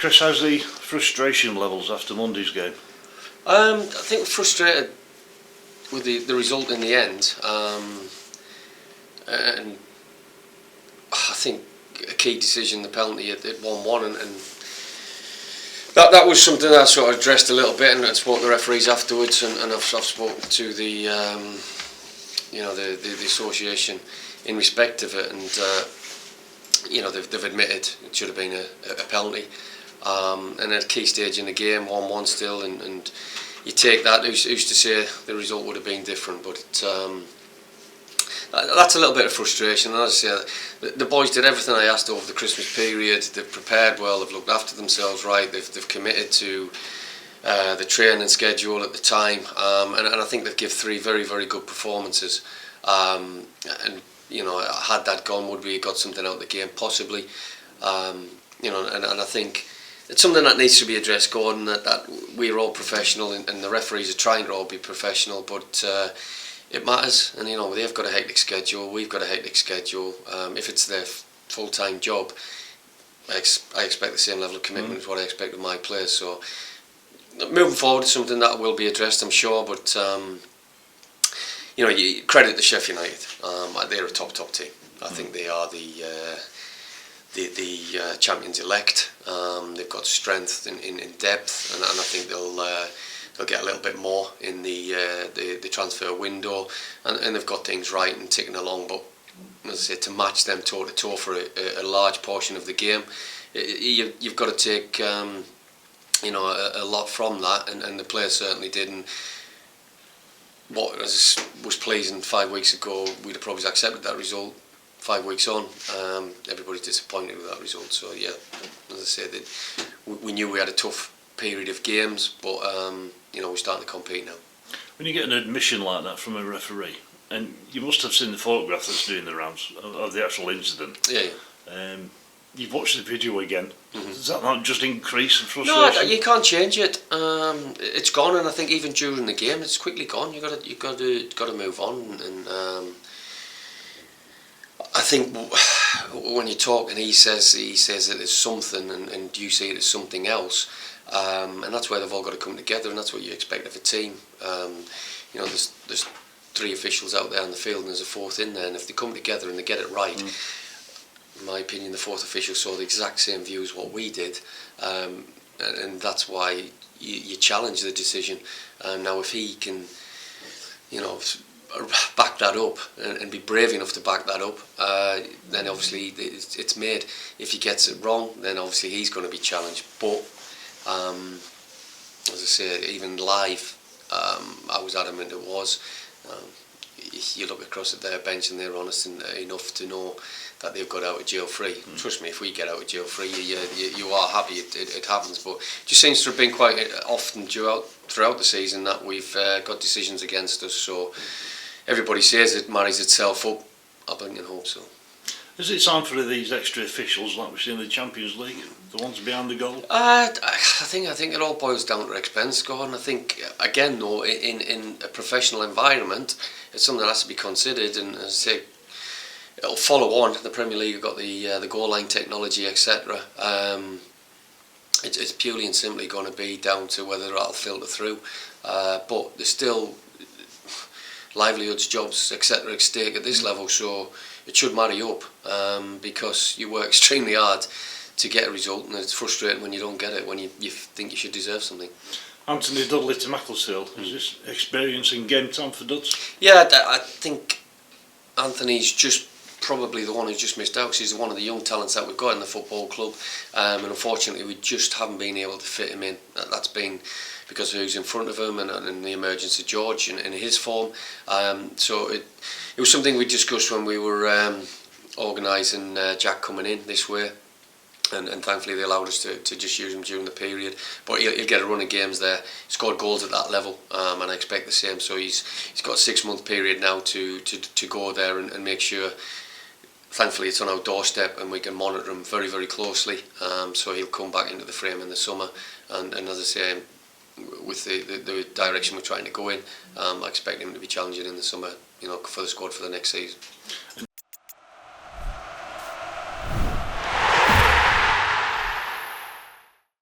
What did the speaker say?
Chris, how's the frustration levels after Monday's game? I think we're frustrated with the result in the end, and I think a key decision, the penalty at 1-1, and that was something that I sort of addressed a little bit, and I spoke to the referees afterwards, and I've spoken to the the association in respect of it, and they've admitted it should have been a penalty, and at a key stage in the game, 1-1 still, and you take that. Who's to say the result would have been different? But that's a little bit of frustration. And as I say, the boys did everything I asked over the Christmas period. They've prepared well. They've looked after themselves right. They've committed to the training schedule at the time, and I think they've given 3 very, very good performances. And had that gone, would we have got something out of the game? Possibly. And I think it's something that needs to be addressed, Gordon, that we're all professional, and the referees are trying to all be professional, but it matters, and they've got a hectic schedule, we've got a hectic schedule. If it's their full-time job, I expect the same level of commitment as what I expect of my players. So moving forward, it's something that will be addressed, I'm sure, but you credit the Sheffield United. They're a top team. I think they are the champions elect. They've got strength in depth, and I think they'll get a little bit more in the transfer window, and they've got things right and ticking along. But as I say, to match them toe to toe for a large portion of the game, you've got to take a lot from that, and the players certainly did. And what was pleasing 5 weeks ago, we'd have probably accepted that result. 5 weeks on, everybody's disappointed with that result. So yeah, as I said, we knew we had a tough period of games, but we're starting to compete now. When you get an admission like that from a referee, and you must have seen the photograph that's doing the rounds of the actual incident. Yeah. You've watched the video again. Does that not just increase the frustration? No, you can't change it. It's gone, and I think even during the game, it's quickly gone. You got to move on, and I think when you talk and he says that it's something, and you see it as something else, and that's where they've all got to come together, and that's what you expect of a team. There's 3 officials out there on the field, and there's a 4th in there, and if they come together and they get it right, in my opinion, the 4th official saw the exact same view as what we did, and that's why you challenge the decision. Now, if he can, back that up and be brave enough to back that up, then obviously it's made. If he gets it wrong, then obviously he's going to be challenged. But as I say, even live, I was adamant it was. You look across at their bench and they're honest enough to know that they've got out of jail free. Trust me, if we get out of jail free, you are happy it happens. But it just seems to have been quite often throughout the season that we've got decisions against us. So everybody says it marries itself up. I think and hope so. Is it time for these extra officials like we see in the Champions League, the ones behind the goal? I think it all boils down to expense, Gordon. I think again though, in a professional environment, it's something that has to be considered, and as I say, it'll follow on. The Premier League have got the goal line technology, etc. It's purely and simply going to be down to whether that'll filter through. But there's still livelihoods, jobs, etc. at stake at this level, so it should marry up, because you work extremely hard to get a result, and it's frustrating when you don't get it, when you think you should deserve something. Anthony Dudley to Macclesfield, is this experiencing game time for Duds? Yeah, I think Anthony's just probably the one who's just missed out, because he's one of the young talents that we've got in the football club, and unfortunately we just haven't been able to fit him in. That's been because of who's in front of him and the emergence of George in his form. So it was something we discussed when we were organising Jack coming in this way, and thankfully they allowed us to just use him during the period. But he'll get a run of games there. He scored goals at that level, and I expect the same. So he's got a 6-month period now to go there and make sure. Thankfully it's on our doorstep and we can monitor him very, very closely. So he'll come back into the frame in the summer, and as I say, with the direction we're trying to go in, I expect him to be challenging in the summer, for the squad for the next season.